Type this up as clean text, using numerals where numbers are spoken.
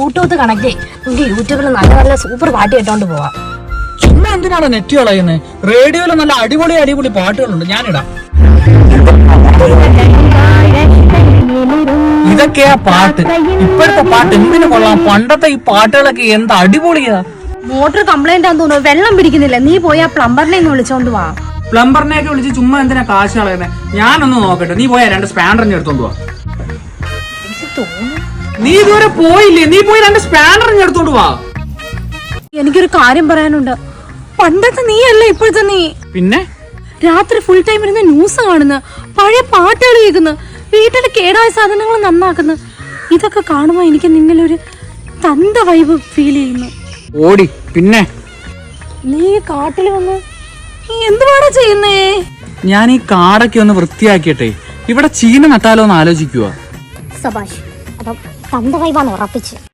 Bluetooth connect ചെയ്യും. നമുക്ക് യൂട്യൂബിൽ നല്ല നല്ല സൂപ്പർ പാട്ട് കേട്ടോണ്ട് പോവാം. ചുമ്മാ എന്തിനാണ് നെറ്റ് കളയുന്നത്? റേഡിയോയിൽ നല്ല അടിപൊളി പാട്ടുകളുണ്ട്, ഞാനിടാം. ഇതൊക്കെയാ പാട്ട്. ഇപ്പോഴത്തെ പാട്ട് എന്തിനു കൊള്ളാം? പണ്ടത്തെ ഈ പാട്ടുകളൊക്കെ എന്താ അടിപൊളിയാ. മോട്ടോർ കംപ്ലൈന്റ് ആണെന്ന് തോന്നുന്നു, വെള്ളം പിടിക്കുന്നില്ല. നീ പോയി ആ പ്ലംബറിനെ ഒന്ന് വിളിച്ചോണ്ട് വാ. പ്ലംബറിനെയൊക്കെ വിളിച്ച് ചുമ്മാ എന്തിനാ കാശ് കളയുന്നത്? ഞാനൊന്ന് നോക്കട്ടെ. നീ പോയാ 2 സ്പാനറിനെ എടുത്തോണ്ട് വാ. നീ ഇതുവരെ പോയില്ലേ? നീ പോയി 2 സ്പാനറിനെ എടുത്തോണ്ട് വാ. എനിക്കൊരു കാര്യം പറയാനുണ്ട്. പണ്ടത്തെ നീ അല്ല ഇപ്പോഴത്തെ നീ. പിന്നെ രാത്രി ഫുൾ ടൈം ഇരുന്ന് ന്യൂസ് കാണുന്നു, പഴയ പാട്ടുകൾ കേൾക്കുന്നു, വീട്ടിൽ കേടായ സാധനങ്ങൾ നന്നാക്കുന്നു. ഇതൊക്കെ കാണുമ്പോ എനിക്ക് നിന്നിലൊരു തന്ത വൈബ് ഫീൽ ചെയ്യുന്നു. ഓടി. പിന്നെ നീ കാട്ടിൽ വന്ന് നീ എന്തുവാടാ ചെയ്യുന്നേ? ഞാൻ ഈ കാടൊക്കെ ഒന്ന് വൃത്തിയാക്കിയട്ടെ. ഇവിടെ ചീന നട്ടാലോ എന്ന് ആലോചിക്കുക. സബാഷ്, അപ്പം തന്ത വൈബാണ് ഉറപ്പിച്ച്.